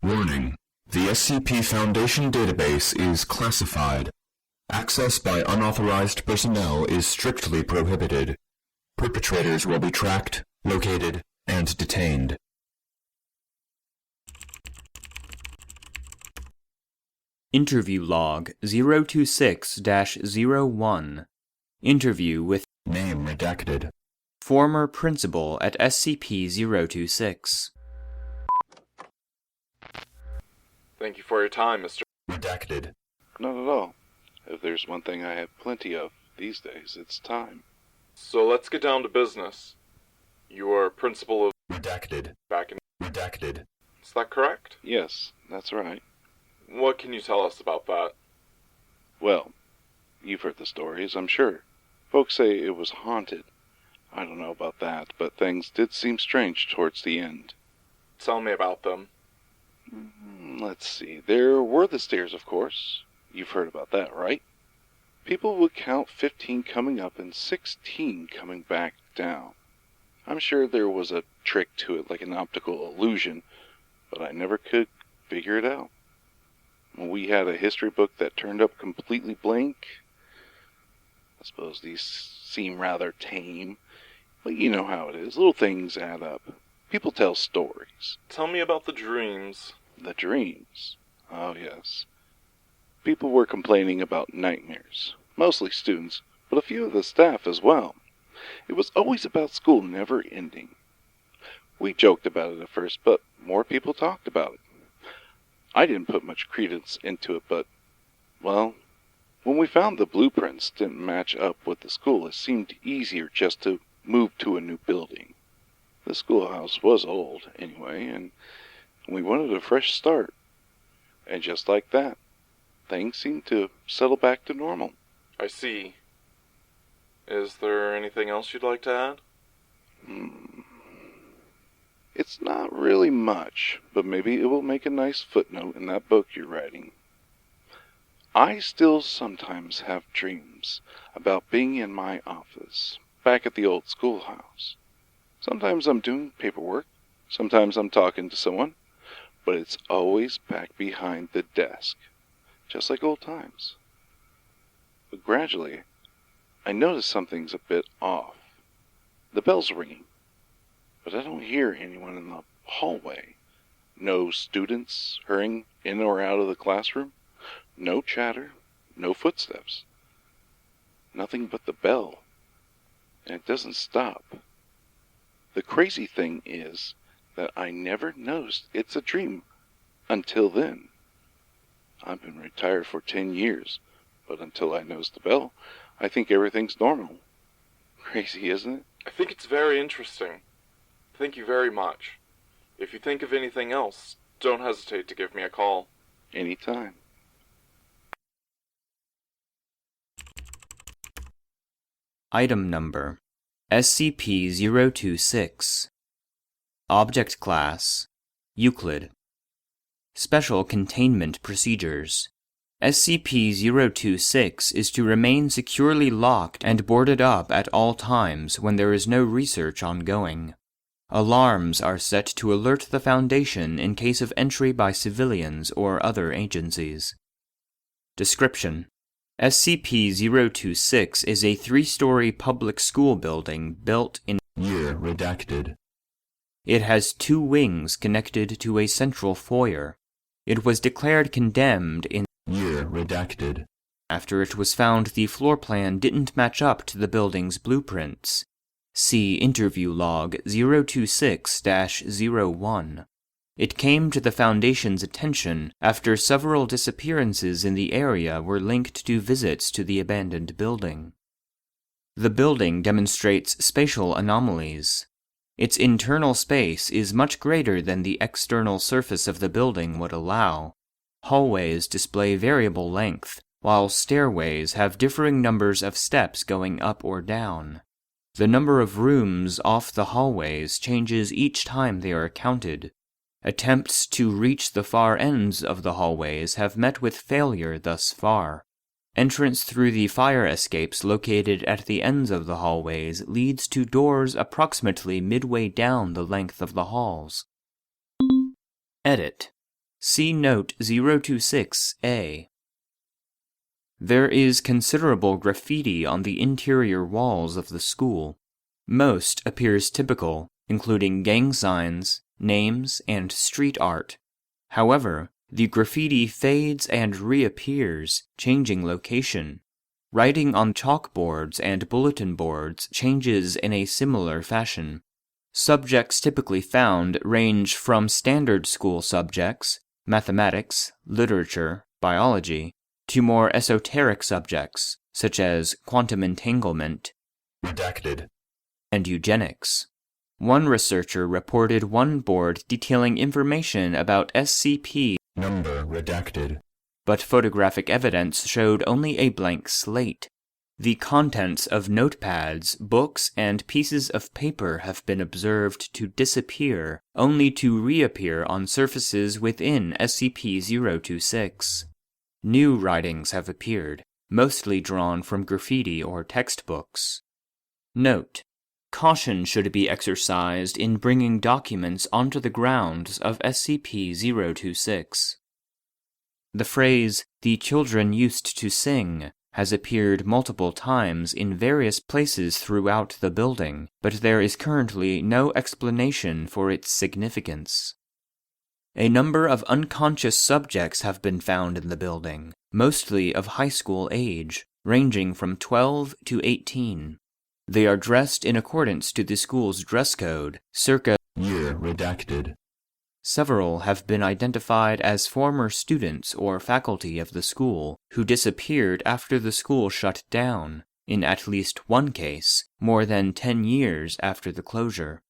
Warning: the SCP Foundation database is classified. Access by unauthorized personnel is strictly prohibited. Perpetrators will be tracked, located, and detained. Interview Log 026-01. Interview with Name redacted. former principal at SCP-026. Thank you for your time, Mr. Redacted. Not at all. If there's one thing I have plenty of these days, it's time. So let's get down to business. You are principal of Redacted. back in... Redacted. Is that correct? Yes, that's right. What can you tell us about that? Well, you've heard the stories, I'm sure. Folks say it was haunted. I don't know about that, but things did seem strange towards the end. Tell me about them. Let's see. There were the stairs, of course. You've heard about that, right? People would count 15 coming up and 16 coming back down. I'm sure there was a trick to it, like an optical illusion, but I never could figure it out. We had a history book that turned up completely blank. I suppose these seem rather tame, but you know how it is. Little things add up. People tell stories. Tell me about the dreams. The dreams. Oh, yes. People were complaining about nightmares. Mostly students, but a few of the staff as well. It was always about school never ending. We joked about it at first, but more people talked about it. I didn't put much credence into it, but, well, when we found the blueprints didn't match up with the school, it seemed easier just to move to a new building. The schoolhouse was old, anyway, and we wanted a fresh start. And just like that, things seemed to settle back to normal. I see. Is there anything else you'd like to add? It's not really much, but maybe it will make a nice footnote in that book you're writing. I still sometimes have dreams about being in my office, back at the old schoolhouse. Sometimes I'm doing paperwork, sometimes I'm talking to someone, but it's always back behind the desk, just like old times. But gradually, I notice something's a bit off. The bell's ringing, but I don't hear anyone in the hallway. No students hurrying in or out of the classroom. No chatter, no footsteps. Nothing but the bell. And it doesn't stop. The crazy thing is that I never noticed it's a dream until then. I've been retired for 10 years, but until I noticed the bell, I think everything's normal. Crazy, isn't it? I think it's very interesting. Thank you very much. If you think of anything else, don't hesitate to give me a call. Anytime. Item Number SCP-026. Object Class Euclid. Special Containment Procedures. SCP-026 is to remain securely locked and boarded up at all times when there is no research ongoing. Alarms are set to alert the Foundation in case of entry by civilians or other agencies. Description: SCP-026 is a 3-story public school building built in Year redacted. It has 2 wings connected to a central foyer. It was declared condemned in Year redacted. after it was found the floor plan didn't match up to the building's blueprints. See Interview Log 026-01. It came to the Foundation's attention after several disappearances in the area were linked to visits to the abandoned building. The building demonstrates spatial anomalies. Its internal space is much greater than the external surface of the building would allow. Hallways display variable length, while stairways have differing numbers of steps going up or down. The number of rooms off the hallways changes each time they are counted. Attempts to reach the far ends of the hallways have met with failure thus far. Entrance through the fire escapes located at the ends of the hallways leads to doors approximately midway down the length of the halls. Edit. See Note 026A. There is considerable graffiti on the interior walls of the school. Most appears typical, including gang signs, names, and street art. However, the graffiti fades and reappears, changing location. Writing on chalkboards and bulletin boards changes in a similar fashion. Subjects typically found range from standard school subjects, mathematics, literature, biology, to more esoteric subjects, such as quantum entanglement, Redacted. and eugenics. One researcher reported one board detailing information about SCP, Number redacted. but photographic evidence showed only a blank slate. The contents of notepads, books, and pieces of paper have been observed to disappear, only to reappear on surfaces within SCP-026. New writings have appeared, mostly drawn from graffiti or textbooks. Note: caution should be exercised in bringing documents onto the grounds of SCP-026. The phrase, "the children used to sing," has appeared multiple times in various places throughout the building, but there is currently no explanation for its significance. A number of unconscious subjects have been found in the building, mostly of high school age, ranging from 12 to 18. They are dressed in accordance to the school's dress code, circa Year redacted. Several have been identified as former students or faculty of the school who disappeared after the school shut down, in at least one case, more than 10 years after the closure.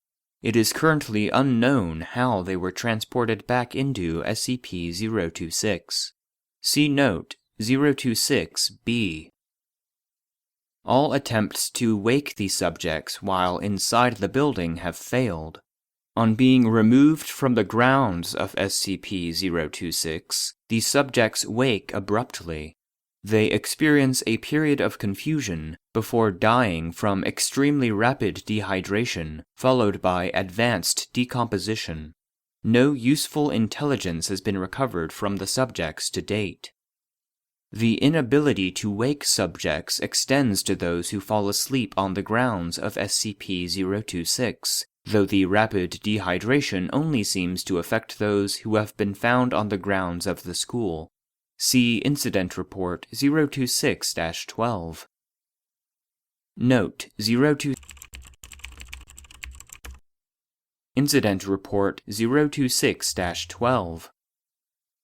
It is currently unknown how they were transported back into SCP-026. See Note 026-B. All attempts to wake the subjects while inside the building have failed. On being removed from the grounds of SCP-026, the subjects wake abruptly. They experience a period of confusion before dying from extremely rapid dehydration, followed by advanced decomposition. No useful intelligence has been recovered from the subjects to date. The inability to wake subjects extends to those who fall asleep on the grounds of SCP-026, though the rapid dehydration only seems to affect those who have been found on the grounds of the school. See Incident Report 026-12. Note 02 Incident Report 026-12.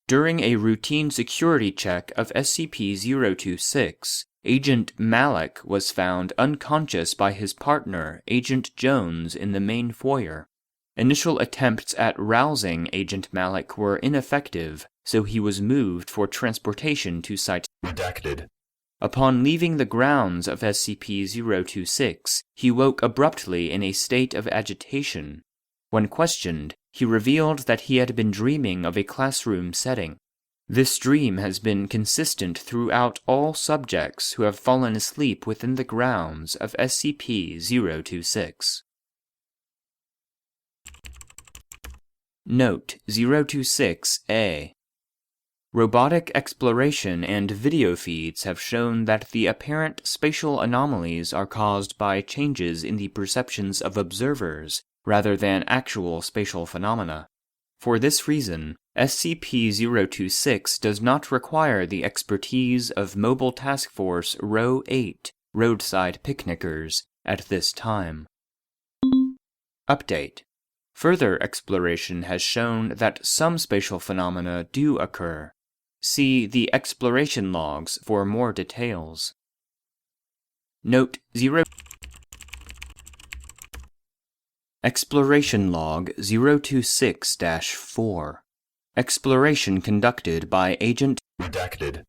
During a routine security check of SCP-026, Agent Malik was found unconscious by his partner, Agent Jones, in the main foyer. Initial attempts at rousing Agent Malik were ineffective, so he was moved for transportation to Site. Redacted. Upon leaving the grounds of SCP-026, he woke abruptly in a state of agitation. When questioned, he revealed that he had been dreaming of a classroom setting. This dream has been consistent throughout all subjects who have fallen asleep within the grounds of SCP-026. Note 026-A. Robotic exploration and video feeds have shown that the apparent spatial anomalies are caused by changes in the perceptions of observers rather than actual spatial phenomena. For this reason, SCP-026 does not require the expertise of Mobile Task Force Row 8 roadside picnickers at this time. Update. Further exploration has shown that some spatial phenomena do occur. See the exploration logs for more details. Note 0 Exploration Log 026-4. Exploration conducted by Agent Redacted.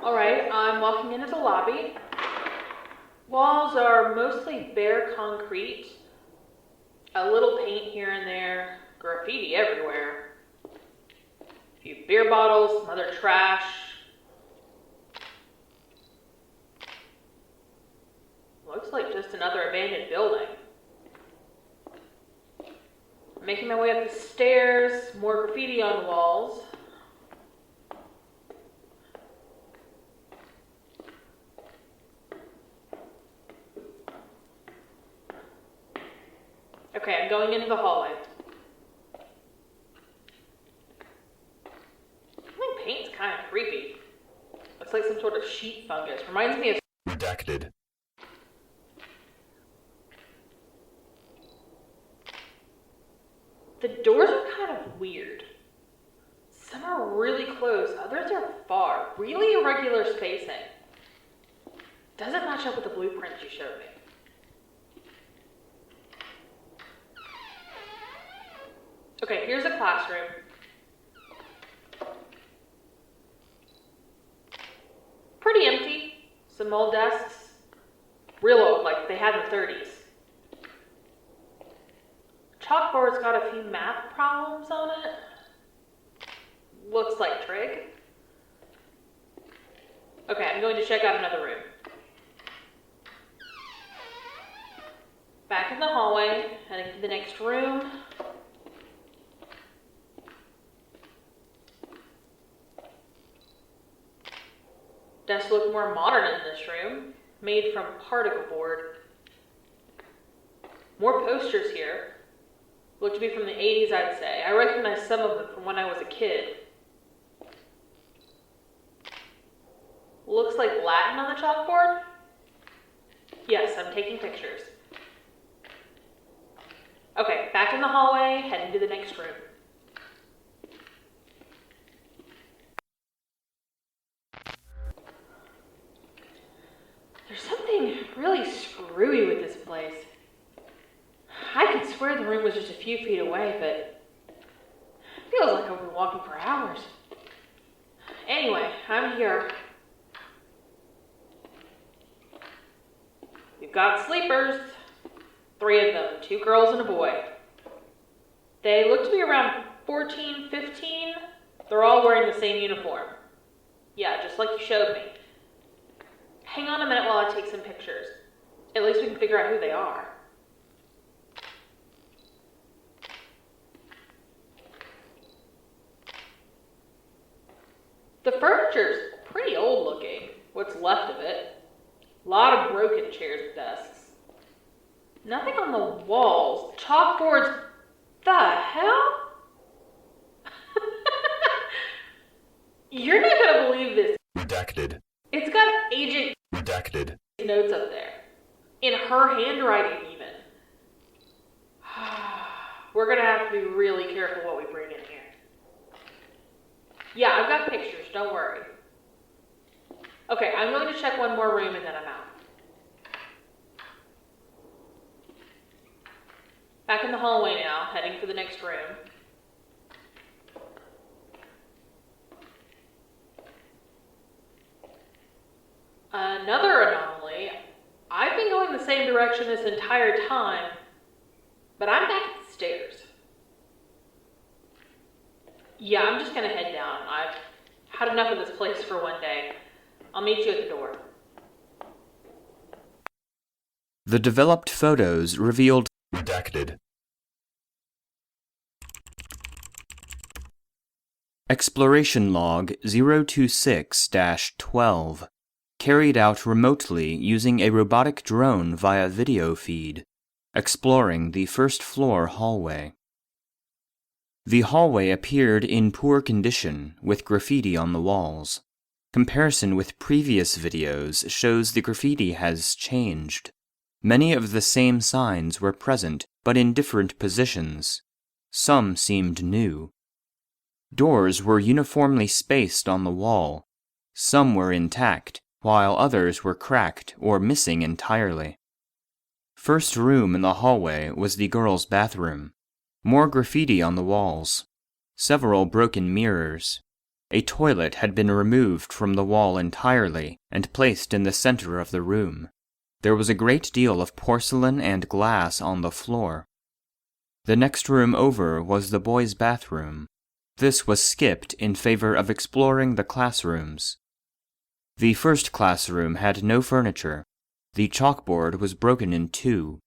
Alright, I'm walking into the lobby. Walls are mostly bare concrete. A little paint here and there. Graffiti everywhere. A few beer bottles, some other trash. Looks like just another abandoned building. Making my way up the stairs, more graffiti on the walls. Okay, I'm going into the hallway. The paint's kind of creepy. Looks like some sort of sheet fungus. Reminds me of... Redacted. The doors are kind of weird. Some are really close, others are far. Really irregular spacing. Doesn't match up with the blueprints you showed me. Okay, here's a classroom. Pretty empty. Some old desks. Real old, like they had in the 30s. Chalkboard's got a few math problems on it. Looks like trig. Okay, I'm going to check out another room. Back in the hallway, heading to the next room. Desks look more modern in this room, made from particle board. More posters here. Look to be from the 80s, I'd say. I recognize some of them from when I was a kid. Looks like Latin on the chalkboard. Yes, I'm taking pictures. Okay, back in the hallway, heading to the next room. There's something really screwy with this place. I could swear the room was just a few feet away, but it feels like I've been walking for hours. Anyway, I'm here. We've got sleepers. 3 of them, 2 girls and a boy. They look to be around 14, 15. They're all wearing the same uniform. Yeah, just like you showed me. Hang on a minute while I take some pictures. At least we can figure out who they are. The furniture's pretty old looking, what's left of it. A lot of broken chairs and desks. Nothing on the walls. Chalkboards. The hell? You're not gonna believe this. Redacted. It's got Agent Redacted. notes up there. In her handwriting, even. We're gonna have to be really careful what we bring in here. Yeah, I've got pictures, don't worry. Okay, I'm going to check one more room and then I'm out. Back in the hallway now, heading for the next room. Another anomaly. I've been going the same direction this entire time, but I'm back at the stairs. Yeah, I'm just gonna head down. I've had enough of this place for one day. I'll meet you at the door. The developed photos revealed Redacted. Exploration Log 026-12, carried out remotely using a robotic drone via video feed, exploring the first floor hallway. The hallway appeared in poor condition, with graffiti on the walls. Comparison with previous videos shows the graffiti has changed. Many of the same signs were present, but in different positions. Some seemed new. Doors were uniformly spaced on the wall. Some were intact, while others were cracked or missing entirely. First room in the hallway was the girls' bathroom. More graffiti on the walls. Several broken mirrors. A toilet had been removed from the wall entirely and placed in the center of the room. There was a great deal of porcelain and glass on the floor. The next room over was the boys' bathroom. This was skipped in favor of exploring the classrooms. The first classroom had no furniture. The chalkboard was broken in 2.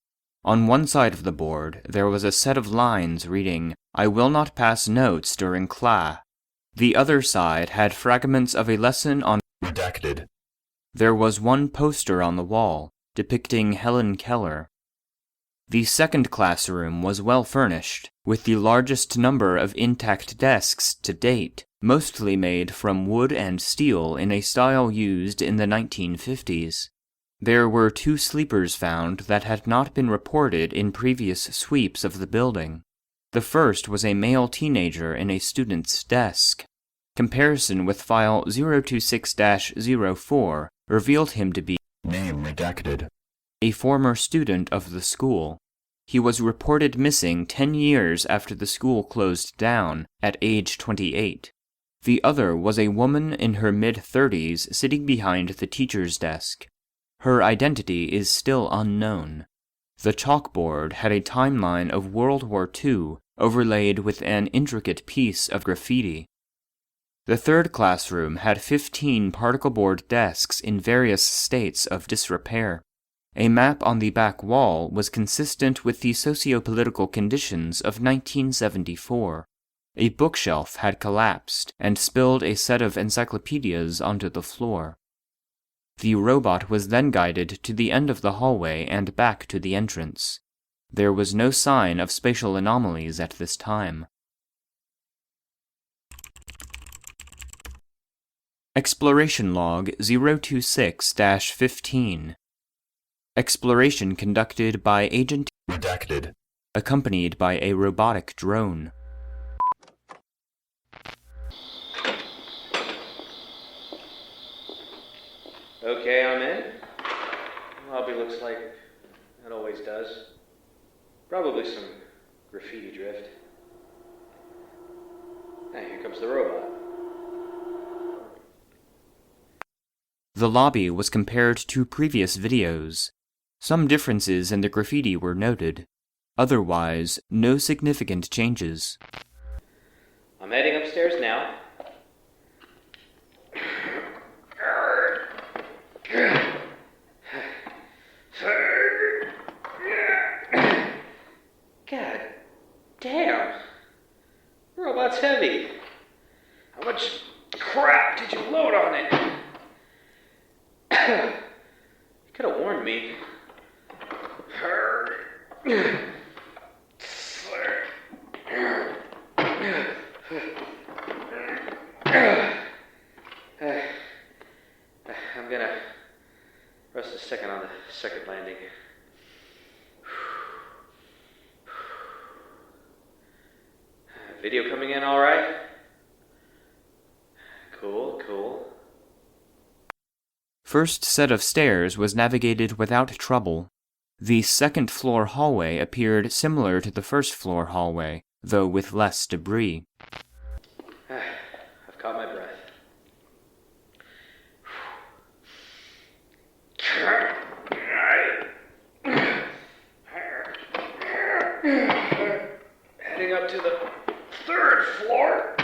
On one side of the board, there was a set of lines reading, "I will not pass notes during class." The other side had fragments of a lesson on Redacted. There was one poster on the wall, depicting Helen Keller. The second classroom was well furnished, with the largest number of intact desks to date, mostly made from wood and steel in a style used in the 1950s. There were 2 sleepers found that had not been reported in previous sweeps of the building. The first was a male teenager in a student's desk. Comparison with file 026-04 revealed him to be Name redacted. a former student of the school. He was reported missing 10 years after the school closed down, at age 28. The other was a woman in her mid-30s sitting behind the teacher's desk. Her identity is still unknown. The chalkboard had a timeline of World War II overlaid with an intricate piece of graffiti. The third classroom had 15 particle board desks in various states of disrepair. A map on the back wall was consistent with the socio-political conditions of 1974. A bookshelf had collapsed and spilled a set of encyclopedias onto the floor. The robot was then guided to the end of the hallway and back to the entrance. There was no sign of spatial anomalies at this time. Exploration Log 026-15. Exploration conducted by Agent Redacted. accompanied by a robotic drone. Okay, I'm in. Lobby looks like it always does. Probably some graffiti drift. Hey, here comes the robot. The lobby was compared to previous videos. Some differences in the graffiti were noted. Otherwise, no significant changes. I'm heading upstairs now. God damn. Robot's heavy. How much crap did you load on it? You could have warned me. I'm gonna rest a second on the second landing. Video coming in all right? Cool. First set of stairs was navigated without trouble. The second floor hallway appeared similar to the first floor hallway, though with less debris. I've caught my breath. Heading up to the third floor.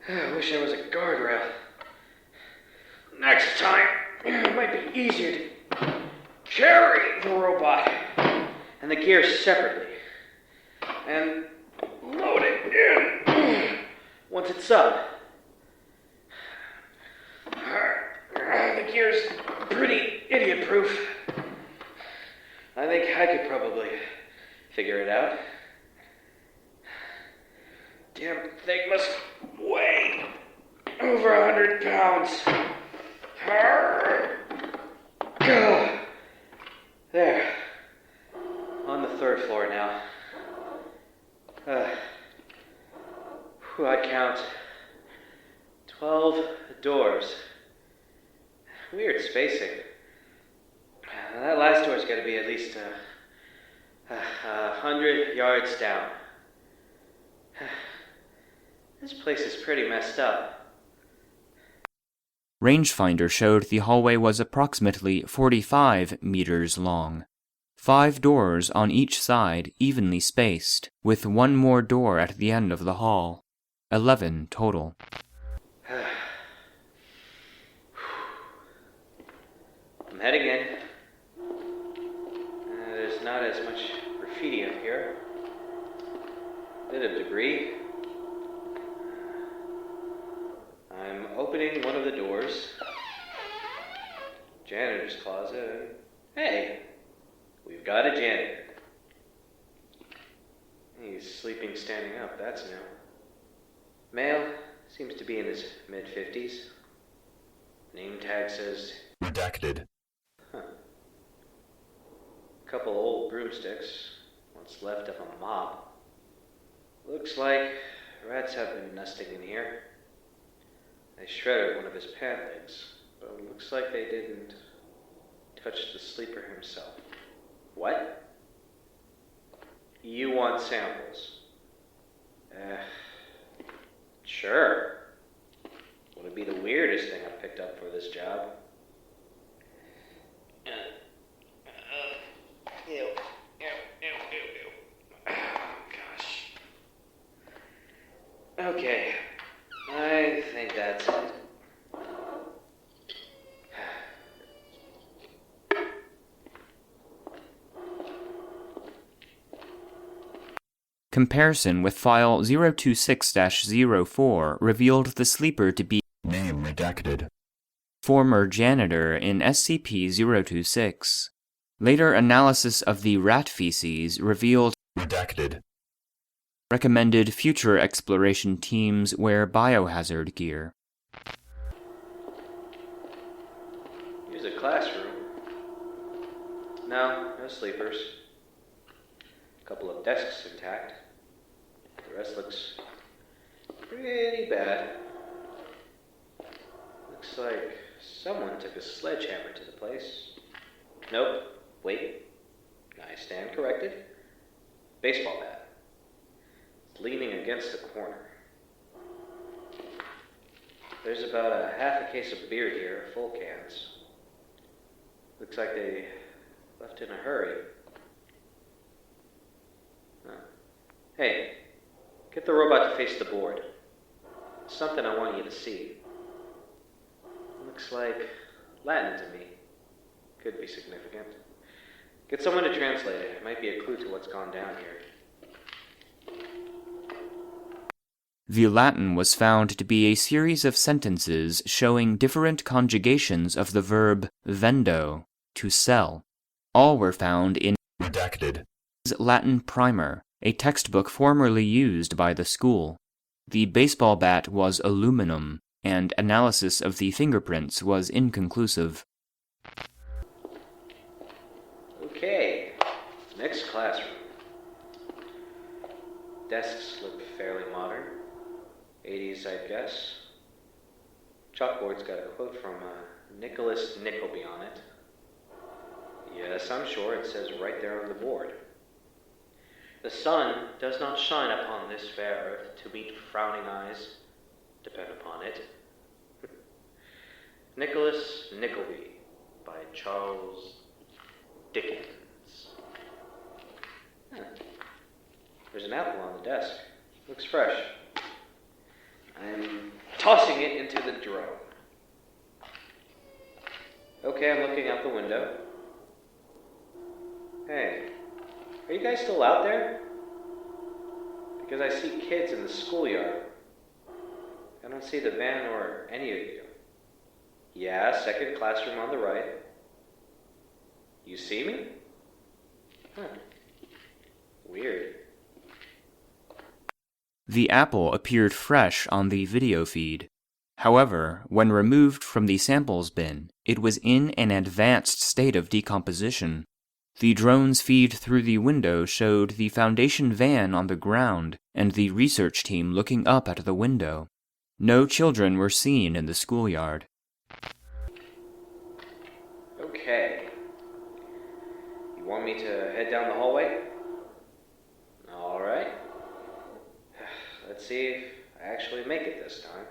I wish there was a guardrail. Next time, it might be easier to carry the robot and the gears separately and load it in once it's up. The gear's pretty idiot-proof. I think I could probably figure it out. Damn thing must weigh over 100 pounds. There. On the third floor now. I'd count 12 doors. Weird spacing. That last door's got to be at least 100 yards down. This place is pretty messed up. Rangefinder showed the hallway was approximately 45 meters long. 5 doors on each side, evenly spaced, with one more door at the end of the hall. 11 total. I'm heading in. There's not as much graffiti up here. Bit of debris. I'm opening one of the doors. Janitor's closet. Hey, we've got a janitor. He's sleeping standing up, that's new. Male, seems to be in his mid-50s. Name tag says... Redacted. Huh. Couple old broomsticks. What's left of a mop. Looks like rats have been nesting in here. They shredded one of his pant legs, but it looks like they didn't touch the sleeper himself. What? You want samples? Sure. Would it be the weirdest thing I've picked up for this job? Ew. Oh, gosh. Okay. I think that's it. Comparison with file 026-04 revealed the sleeper to be Name redacted. former janitor in SCP-026. Later analysis of the rat feces revealed Redacted. recommended future exploration teams wear biohazard gear. Here's a classroom. No sleepers. A couple of desks intact. The rest looks pretty bad. Looks like someone took a sledgehammer to the place. Nope. Wait. I stand corrected. Baseball bat. It's leaning against the corner. There's about a half a case of beer here, full cans. Looks like they left in a hurry. Huh. Hey, get the robot to face the board. Something I want you to see. Looks like Latin to me. Could be significant. Get someone to translate it. It might be a clue to what's gone down here. The Latin was found to be a series of sentences showing different conjugations of the verb vendo, to sell. All were found in Redacted. Latin Primer, a textbook formerly used by the school. The baseball bat was aluminum, and analysis of the fingerprints was inconclusive. Okay, next classroom. Desks look fairly modern. 80s, I'd guess. Chalkboard's got a quote from Nicholas Nickleby on it. Yes, I'm sure it says right there on the board. The sun does not shine upon this fair earth to meet frowning eyes. Depend upon it. Nicholas Nickleby by Charles Dickens. Huh. There's an apple on the desk. Looks fresh. I'm tossing it into the drawer. Okay, I'm looking out the window. Hey, are you guys still out there? Because I see kids in the schoolyard. I don't see the van or any of you. Yeah, second classroom on the right. You see me? Huh. Weird. The apple appeared fresh on the video feed. However, when removed from the samples bin, it was in an advanced state of decomposition. The drone's feed through the window showed the Foundation van on the ground and the research team looking up at the window. No children were seen in the schoolyard. Okay. You want me to head down the hallway? All right. Let's see if I actually make it this time.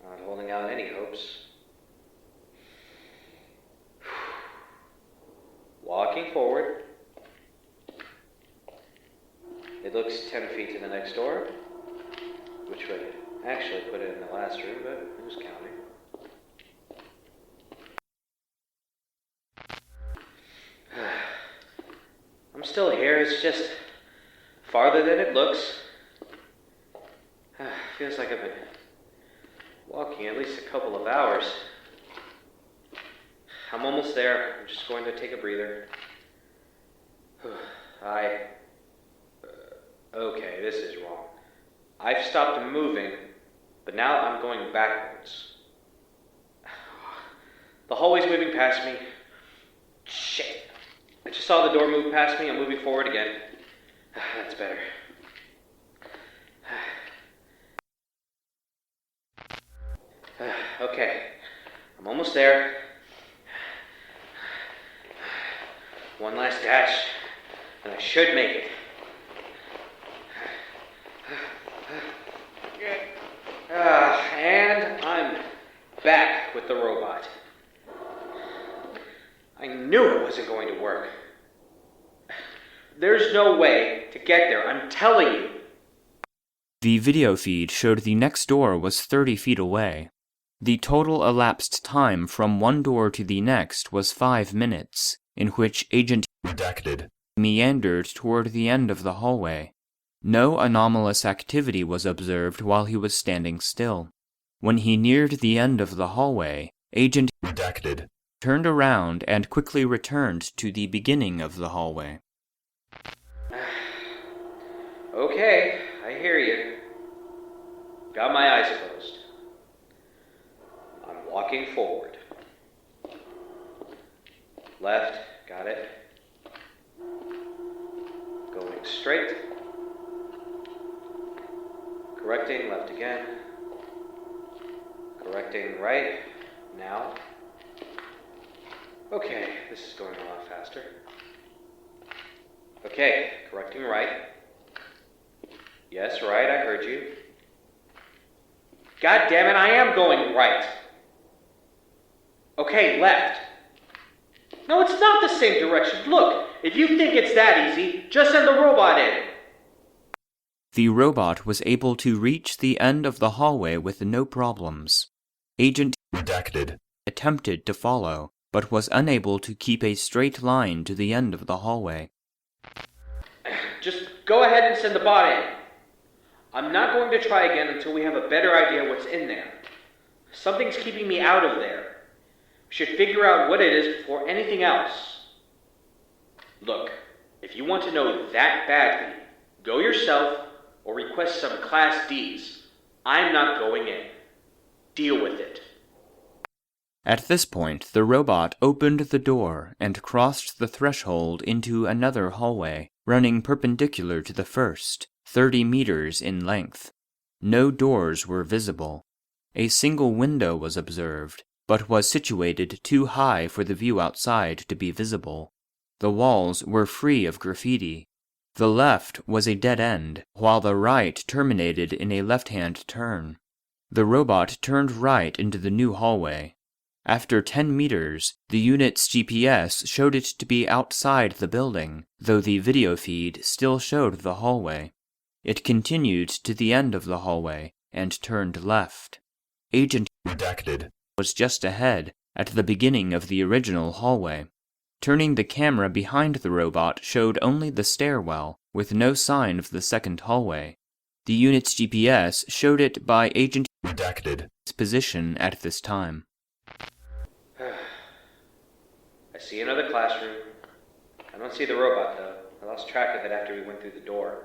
Not holding out any hopes. Walking forward. It looks 10 feet to the next door, which would actually put it in the last room, but who's counting? it's just farther than it looks. Feels like I've been walking at least a couple of hours. I'm almost there. I'm just going to take a breather. Okay, this is wrong. I've stopped moving, but now I'm going backwards. The hallway's moving past me. Shit. I just saw the door move past me. I'm moving forward again. That's better. Okay, I'm almost there. One last dash, and I should make it. And I'm back with the robot. I knew it wasn't going to work. There's no way to get there, I'm telling you. The video feed showed the next door was 30 feet away. The total elapsed time from one door to the next was 5 minutes, in which Agent Redacted meandered toward the end of the hallway. No anomalous activity was observed while he was standing still. When he neared the end of the hallway, Agent Redacted turned around and quickly returned to the beginning of the hallway. Okay, I hear you. Got my eyes closed. I'm walking forward. Left, got it. Going straight. Correcting, left again. Correcting, right. Now. Okay, this is going a lot faster. Okay, correcting right. Yes, right, I heard you. God damn it, I am going right. Okay, left. No, it's not the same direction. Look, if you think it's that easy, just send the robot in. The robot was able to reach the end of the hallway with no problems. Agent Redacted attempted to follow, but was unable to keep a straight line to the end of the hallway. Just go ahead and send the bot in. I'm not going to try again until we have a better idea what's in there. Something's keeping me out of there. We should figure out what it is before anything else. Look, if you want to know that badly, go yourself or request some Class Ds. I'm not going in. Deal with it. At this point, the robot opened the door and crossed the threshold into another hallway, running perpendicular to the first, 30 meters in length. No doors were visible. A single window was observed, but was situated too high for the view outside to be visible. The walls were free of graffiti. The left was a dead end, while the right terminated in a left-hand turn. The robot turned right into the new hallway. After 10 meters, the unit's GPS showed it to be outside the building, though the video feed still showed the hallway. It continued to the end of the hallway and turned left. Agent Redacted was just ahead, at the beginning of the original hallway. Turning the camera behind the robot showed only the stairwell, with no sign of the second hallway. The unit's GPS showed it by Agent Redacted position at this time. I see another classroom. I don't see the robot, though. I lost track of it after we went through the door.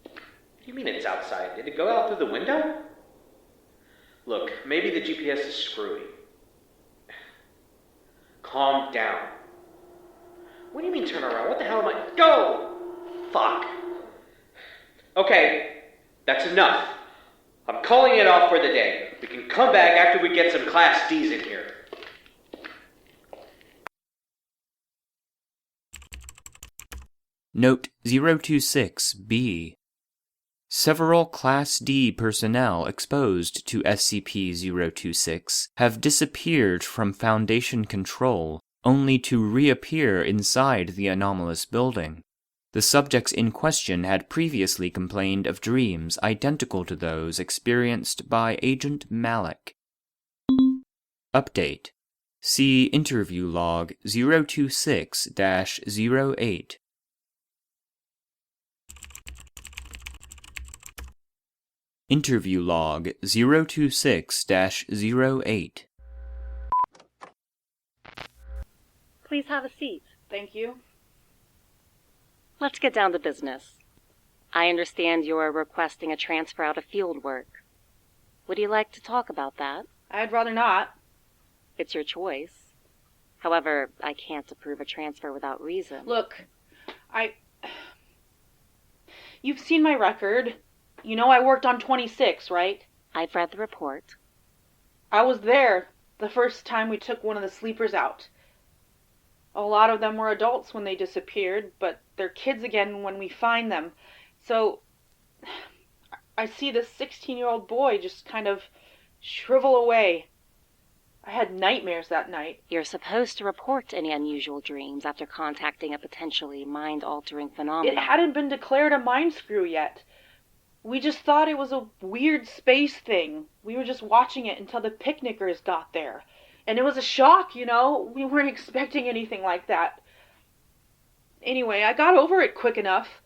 What do you mean it's outside? Did it go out through the window? Look, maybe the GPS is screwy. Calm down. What do you mean turn around? What the hell am I... Go! Fuck. Okay, that's enough. I'm calling it off for the day. We can come back after we get some Class Ds in here. Note 026-B. Several Class D personnel exposed to SCP-026 have disappeared from Foundation control, only to reappear inside the anomalous building. The subjects in question had previously complained of dreams identical to those experienced by Agent Malik. Update. See interview log 026-08. Interview log 026-08. Please have a seat. Thank you. Let's get down to business. I understand you're requesting a transfer out of field work. Would you like to talk about that? I'd rather not. It's your choice. However, I can't approve a transfer without reason. Look, You've seen my record. You know I worked on 26, right? I've read the report. I was there the first time we took one of the sleepers out. A lot of them were adults when they disappeared, but they're kids again when we find them. So, I see this 16-year-old boy just kind of shrivel away. I had nightmares that night. You're supposed to report any unusual dreams after contacting a potentially mind-altering phenomenon. It hadn't been declared a mind screw yet. We just thought it was a weird space thing. We were just watching it until the picnickers got there. And it was a shock, you know? We weren't expecting anything like that. Anyway, I got over it quick enough.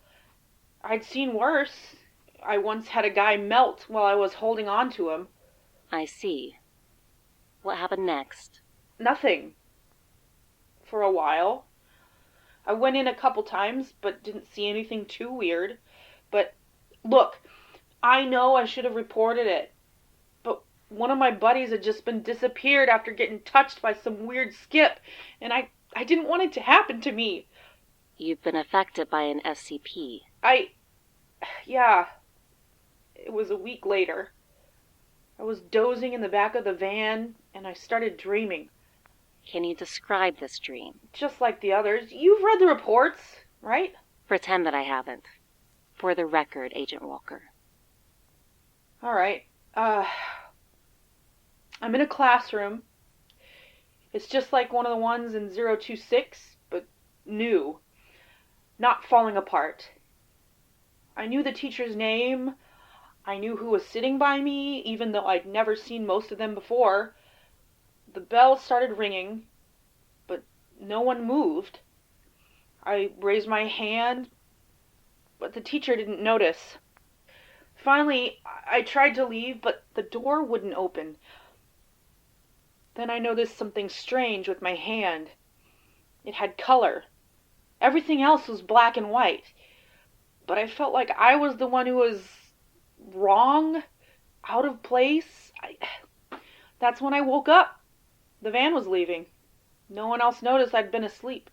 I'd seen worse. I once had a guy melt while I was holding on to him. I see. What happened next? Nothing. For a while. I went in a couple times, but didn't see anything too weird. But, look, I know I should have reported it. But one of my buddies had just been disappeared after getting touched by some weird skip, and I didn't want it to happen to me. You've been affected by an SCP. Yeah. It was a week later. I was dozing in the back of the van, and I started dreaming. Can you describe this dream? Just like the others. You've read the reports, right? Pretend that I haven't. For the record, Agent Walker. All right. I'm in a classroom. It's just like one of the ones in 026, but new. Not falling apart. I knew the teacher's name. I knew who was sitting by me, even though I'd never seen most of them before. The bell started ringing, but no one moved. I raised my hand, but the teacher didn't notice. Finally, I tried to leave, but the door wouldn't open. Then I noticed something strange with my hand. It had color. Everything else was black and white. But I felt like I was the one who was wrong, out of place. That's when I woke up. The van was leaving. No one else noticed I'd been asleep.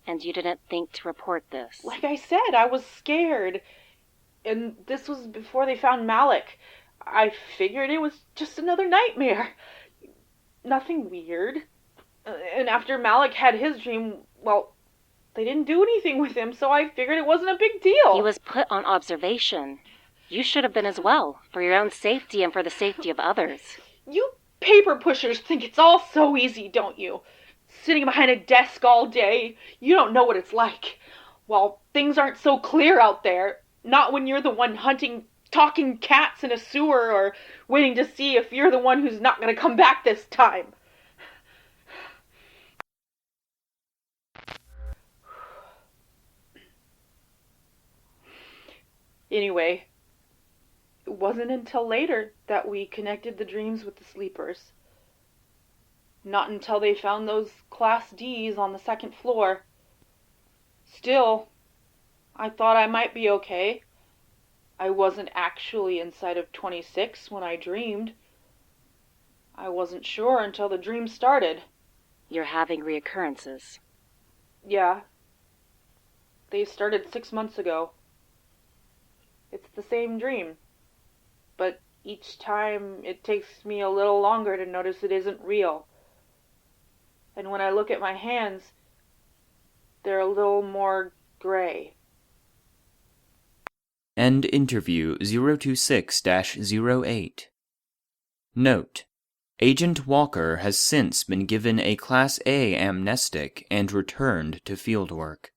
And you didn't think to report this? Like I said, I was scared. And this was before they found Malik. I figured it was just another nightmare. Nothing weird. And after Malik had his dream, well, they didn't do anything with him, so I figured it wasn't a big deal. He was put on observation. You should have been as well, for your own safety and for the safety of others. You paper pushers think it's all so easy, don't you? Sitting behind a desk all day, you don't know what it's like. Well, things aren't so clear out there. Not when you're the one hunting talking cats in a sewer or waiting to see if you're the one who's not going to come back this time. Anyway, it wasn't until later that we connected the dreams with the sleepers. Not until they found those Class Ds on the second floor. Still, I thought I might be okay. I wasn't actually inside of 26 when I dreamed. I wasn't sure until the dream started. You're having reoccurrences. Yeah. They started 6 months ago. It's the same dream. But each time it takes me a little longer to notice it isn't real. And when I look at my hands, they're a little more gray. End interview 026-08. Note: Agent Walker has since been given a Class A amnestic and returned to fieldwork.